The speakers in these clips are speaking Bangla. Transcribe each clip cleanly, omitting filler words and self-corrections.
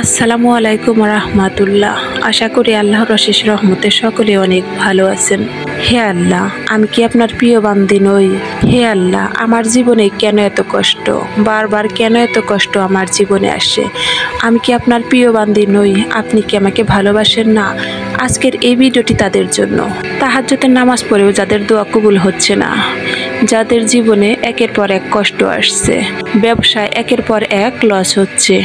আসসালামু আলাইকুম রাহমাতুল্লাহ। আশা করি আল্লাহর অশেষ রহমতে সকলে অনেক ভালো আছেন। হে আল্লাহ, আমি কি আপনার প্রিয় বান্দী নই? হে আল্লাহ, আমার জীবনে কেন এত কষ্ট, বারবার কেন এত কষ্ট আমার জীবনে আসে? আমি কি আপনার প্রিয় বান্দী নই? আপনি কি আমাকে ভালোবাসেন না? আজকের এই ভিডিওটি তাদের জন্য, তাহাজ্জুদের নামাজ পড়েও যাদের দোয়া কবুল হচ্ছে না, যাদের জীবনে একের পর এক কষ্ট আসছে, ব্যবসায় একের পর এক লস হচ্ছে,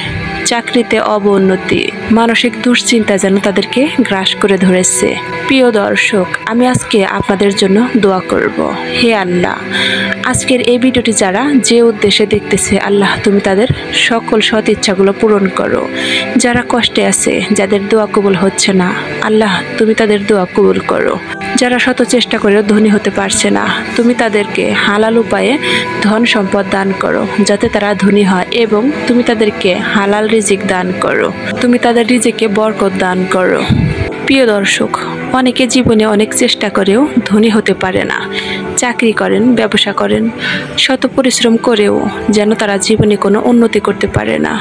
চাকরিতে অবনতি, মানসিক দুশ্চিন্তা যেন তাদেরকে গ্রাস করে ধরেছে। প্রিয় দর্শক, আমি আজকে আপনাদের জন্য দোয়া করব। হে আল্লাহ, আজকের এই ভিডিওটি যারা যে উদ্দেশ্যে দেখতেছে, আল্লাহ তুমি তাদের সকল সৎ ইচ্ছাগুলো পূরণ করো। যারা কষ্টে আছে, যাদের দোয়া কবুল হচ্ছে না, আল্লাহ তুমি তাদের দোয়া কবুল করো। যারা শত চেষ্টা করেও ধনী হতে পারছে না, তুমি তাদেরকে হালাল উপায়ে ধন সম্পদ দান করো, যাতে তারা ধনী হয়, এবং তুমি তাদেরকে হালাল রিজিক দান করো। তুমি তাদের রিজিকে বরকত দান করো। প্রিয় দর্শক, অনেকে জীবনে অনেক চেষ্টা করেও ধনী হতে পারে না। চাকরি করেন, ব্যবসা করেন, শত পরিশ্রম করেও যেন তারা জীবনে কোনো উন্নতি করতে পারে না।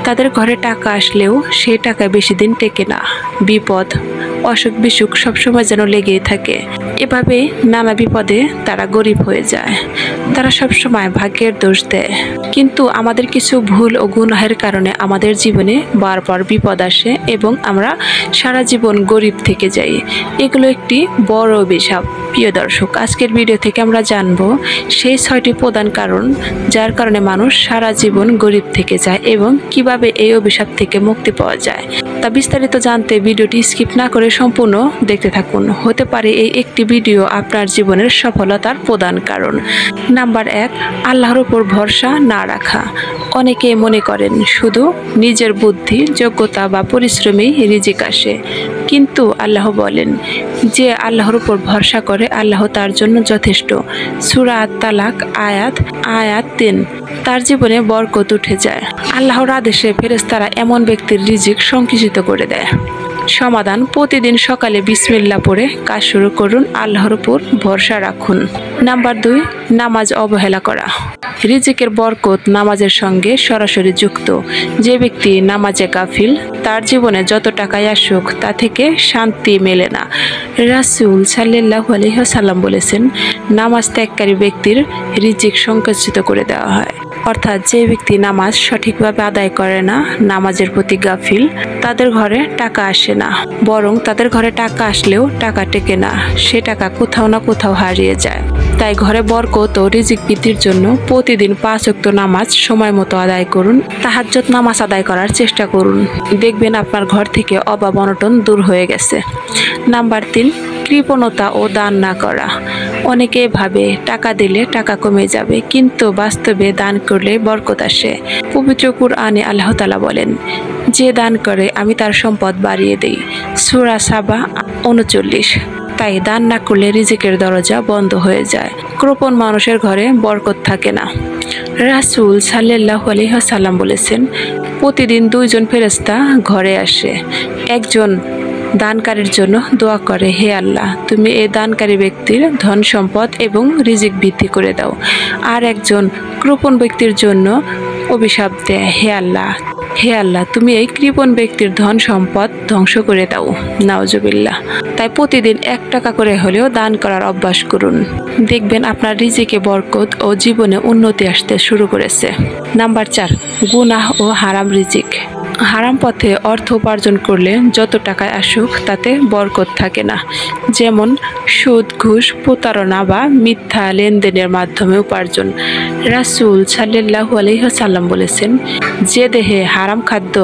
তাদের ঘরে টাকা আসলেও সেই টাকায় বেশি দিন টেকে না। বিপদ, অসুখ বিসুখ সবসময় যেন লেগেই থাকে। এভাবে নানা বিপদে তারা গরিব হয়ে যায়। তারা সবসময় ভাগ্যের দোষ দেয়। কিন্তু আমাদের কিছু ভুল ও গুনাহের কারণে আমাদের জীবনে বারবার বিপদ আসে এবং আমরা সারা জীবন গরিব থেকে যাই। এগুলো একটি বড় অভিশাপ। প্রিয় দর্শক, আজকের ভিডিও থেকে আমরা জানবো সেই 6টি প্রধান কারণ যার কারণে মানুষ সারা জীবন গরিব থেকে যায় এবং কিভাবে এই অভিশাপ থেকে মুক্তি পাওয়া যায়। তা বিস্তারিত জানতে ভিডিওটি স্কিপ না করে সম্পূর্ণ দেখতে থাকুন। হতে পারে এই একটি ভিডিও আপনার জীবনের সফলতার প্রধান কারণ। নাম্বার 1, আল্লাহর উপর ভরসা না রাখা। অনেকে মনে করেন শুধু নিজের বুদ্ধি, যোগ্যতা বা পরিশ্রমেই রিজিক আসে, কিন্তু আল্লাহ বলেন যে আল্লাহর উপর ভরসা করে আল্লাহ তার জন্য যথেষ্ট। সূরা আত-তালাক আয়াত 3। তার জীবনে বরকত উঠে যায়। আল্লাহর আদেশে ফেরেশতারা এমন ব্যক্তির রিজিক সংকুচিত করে দেয়। সমাধান: প্রতিদিন সকালে বিসমিল্লাহ পড়ে কাজ শুরু করুন, আল্লাহর উপর ভরসা রাখুন। নাম্বার 2, নামাজ অবহেলা করা। রিজিকের বরকত নামাজের সঙ্গে সরাসরি যুক্ত। যে ব্যক্তি নামাজে গাফিল, তার জীবনে যত টাকাই আসুক তা থেকে শান্তি মেলে না। রাসূল সাল্লাল্লাহু আলাইহি ওয়াসাল্লাম বলেছেন, নামাজ ত্যাগকারী ব্যক্তির রিজিক সংকুচিত করে দেওয়া হয়। অর্থাৎ যে ব্যক্তি নামাজ সঠিকভাবে আদায় করে না, নামাজের প্রতি গাফিল, তাদের ঘরে টাকা আসে না, বরং তাদের ঘরে টাকা আসলেও টাকা টেকে না। সে টাকা কোথাও না কোথাও হারিয়ে যায়। তাই ঘরে বরকত ও রিজিক বৃদ্ধির জন্য প্রতিদিন 5 ওয়াক্ত নামাজ সময় মতো আদায় করুন। তাহাজ্জুদ নামাজ আদায় করার চেষ্টা করুন। দেখবেন আপনার ঘর থেকে অভাব অনটন দূর হয়ে গেছে। নাম্বার 3, কৃপণতা ও দান না করা। অনেকে ভাবে টাকা দিলে টাকা কমে যাবে, কিন্তু বাস্তবে দান করলে বরকত আসে। পবিত্র কুরআনে আল্লাহ তাআলা বলেন, যে দান করে আমি তার সম্পদ বাড়িয়ে দেই। সূরা সাবা 39। তাই দান না করলে রিজিকের দরজা বন্ধ হয়ে যায়। কৃপণ মানুষের ঘরে বরকত থাকে না। রাসূল সাল্লাল্লাহু আলাইহি ওয়াসাল্লাম বলেছেন, প্রতিদিন 2 জন ফেরেশতা ঘরে আসে। একজন দানকারীর জন্য দোয়া করে, হে আল্লাহ তুমি এই দানকারী ব্যক্তির ধন সম্পদ এবং রিজিক বৃদ্ধি করে দাও। আর একজন কৃপণ ব্যক্তির জন্য অভিশাপ দেয়, হে আল্লাহ তুমি এই কৃপণ ব্যক্তির ধন সম্পদ ধ্বংস করে দাও। নাউজুবিল্লাহ। তাই প্রতিদিন 1 টাকা করে হলেও দান করার অভ্যাস করুন। দেখবেন আপনার রিজিকে বরকত ও জীবনে উন্নতি আসতে শুরু করেছে। নাম্বার 4, গুনাহ ও হারাম রিজিক। হারাম পথে অর্থ উপার্জন করলে যত টাকায় আসুক তাতে বরকত থাকে না। যেমন সুদ, ঘুষ, প্রতারণা বা মিথ্যা লেনদেনের মাধ্যমে উপার্জন। রাসূল সাল্লাল্লাহু আলাইহি ওয়াসাল্লাম বলেছেন, যে দেহে হারাম খাদ্য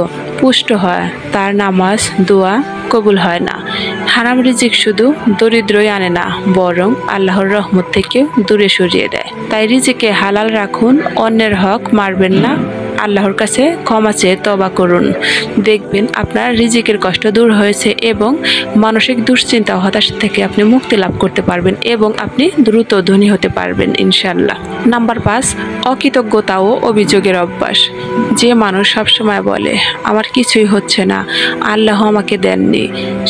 পুষ্ট হয় তার নামাজ, দোয়া কবুল হয় না। হারাম রিজিক শুধু দরিদ্রই আনে না, বরং আল্লাহর রহমত থেকে দূরে সরিয়ে দেয়। তাই রিজিকে হালাল রাখুন, অন্যের হক মারবেন না, আল্লাহর কাছে ক্ষমা চেয়ে তওবা করুন। দেখবেন আপনার রিজিকের কষ্ট দূর হয়েছে এবং মানসিক দুশ্চিন্তা ও হতাশা থেকে আপনি মুক্তি লাভ করতে পারবেন এবং আপনি দ্রুত ধনী হতে পারবেন ইনশাআল্লাহ। নাম্বার 5, অকৃতজ্ঞতা ও অভিযোগের অভ্যাস। যে মানুষ সবসময় বলে আমার কিছুই হচ্ছে না, আল্লাহ আমাকে দেননি,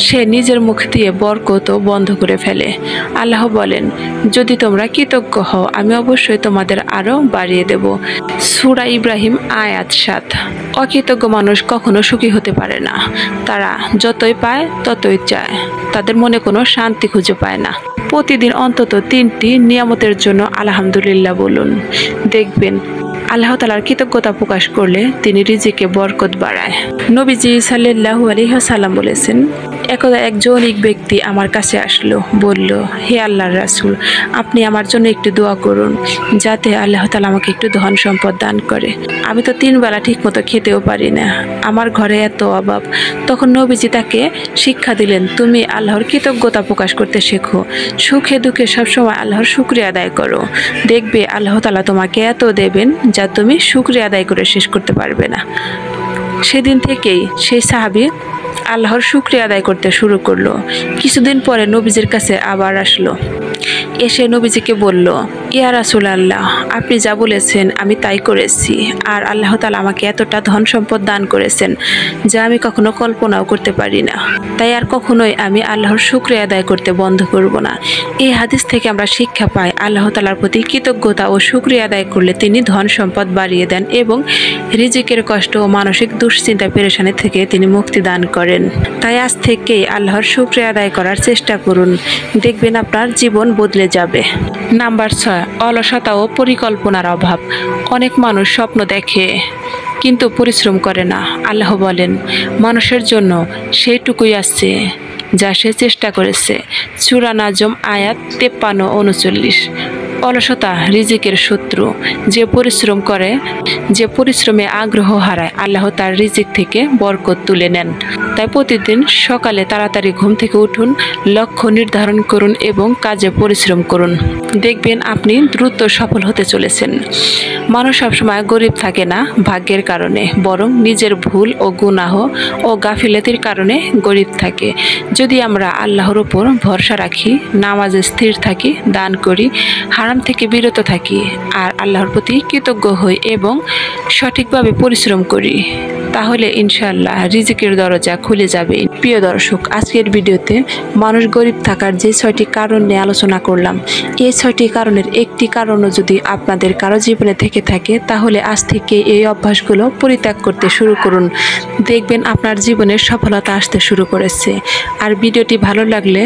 সে নিজের মুখ দিয়ে বরকত বন্ধ করে ফেলে। আল্লাহ বলেন, যদি তোমরা কৃতজ্ঞ হও আমি অবশ্যই তোমাদের আরো বাড়িয়ে দেব। সূরা ইব্রাহিম আয়াত 7। অকৃতজ্ঞ মানুষ কখনো সুখী হতে পারে না। তারা যতই পায় ততই চায়, তাদের মনে কোনো শান্তি খুঁজে পায় না। প্রতিদিন অন্তত 3টি নিয়ামতের জন্য আলহামদুলিল্লাহ বলুন। দেখবেন আল্লাহ তাআলার কৃতজ্ঞতা প্রকাশ করলে তিনি রিজিকে বরকত বাড়ায়। নবীজি সাল্লাল্লাহু আলাইহি ওয়াসাল্লাম বলেছেন, একদা এক জনৈক ব্যক্তি আমার কাছে আসলো, বলল, হে আল্লাহর রাসূল, আপনি আমার জন্য একটু দোয়া করুন যাতে আল্লাহ তাআলা আমাকে একটু ধন সম্পদ দান করে। আমি তো 3 বেলা ঠিকমতো খেতেও পারি না, আমার ঘরে এত অভাব। তখন নবীজি তাকে শিক্ষা দিলেন, তুমি আল্লাহর কৃতজ্ঞতা প্রকাশ করতে শেখো, সুখে দুঃখে সবসময় আল্লাহর শুকরিয়া আদায় করো। দেখবে আল্লাহ তাআলা তোমাকে এত দেবেন যা তুমি শুকরিয়া আদায় করে শেষ করতে পারবে না। সেদিন থেকেই সেই সাহাবী আল্লাহর শুকরিয়া আদায় করতে শুরু করলো। কিছুদিন পরে নবীজির কাছে আবার আসলো, এসে নবীজিকে বলল, ইয়া রাসূলুল্লাহ, আপনি যা বলেছেন আমি তাই করেছি, আর আল্লাহ তাআলা আমাকে এতটা ধন সম্পদ দান করেছেন যা আমি কখনো কল্পনাও করতে পারি না। তাই আর কখনোই আমি আল্লাহর শুকরিয়া আদায় করতে বন্ধ করব না। এই হাদিস থেকে আমরা শিক্ষা পাই, আল্লাহ তাআলার প্রতি কৃতজ্ঞতা ও শুকরিয়া আদায় করলে তিনি ধন সম্পদ বাড়িয়ে দেন এবং রিজিকের কষ্ট ও মানসিক দুশ্চিন্তা পেরেশানি থেকে তিনি মুক্তি দান করেন। তাই আজ থেকেই আল্লাহর শুকরিয়া আদায় করার চেষ্টা করুন, দেখবেন আপনার জীবন বদলে যাবে। নাম্বার 6, অলসতা ও পরিকল্পনার অভাব। অনেক মানুষ স্বপ্ন দেখে কিন্তু পরিশ্রম করে না। আল্লাহ বলেন, মানুষের জন্য সেইটুকুই আছে যা সে চেষ্টা করেছে। সূরা নাজম আয়াত 53-39। অলসতা রিজিকের শত্রু। যে পরিশ্রম করে, যে পরিশ্রমে আগ্রহ হারায়, আল্লাহ তার রিজিক থেকে বরকত তুলে নেন। তাই প্রতিদিন সকালে তাড়াতাড়ি ঘুম থেকে উঠুন, লক্ষ্য নির্ধারণ করুন এবং কাজে পরিশ্রম করুন। দেখবেন আপনি দ্রুত সফল হতে চলেছেন। মানুষ সবসময় গরিব থাকে না ভাগ্যের কারণে, বরং নিজের ভুল ও গুনাহ ও গাফিলতির কারণে গরিব থাকে। যদি আমরা আল্লাহর উপর ভরসা রাখি, নামাজে স্থির থাকি, দান করি, হারাম থেকে বিরত থাকি, আর আল্লাহর প্রতি কৃতজ্ঞ হই এবং সঠিকভাবে পরিশ্রম করি, তাহলে ইনশাআল্লাহ রিজিকের দরজা খুলে যাবে। প্রিয় দর্শক, আজকের ভিডিওতে মানুষ গরিব থাকার যে 6টি কারণ নিয়ে আলোচনা করলাম, এই 6টি কারণের একটি কারণও যদি আপনাদের কারো জীবনে থেকে থাকে, তাহলে আজ থেকে এই অভ্যাসগুলো পরিত্যাগ করতে শুরু করুন। দেখবেন আপনার জীবনে সফলতা আসতে শুরু করেছে। আর ভিডিওটি ভালো লাগলে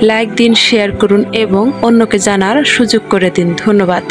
লাইক দিন, শেয়ার করুন এবং অন্যকে জানার সুযোগ করে দিন। ধন্যবাদ।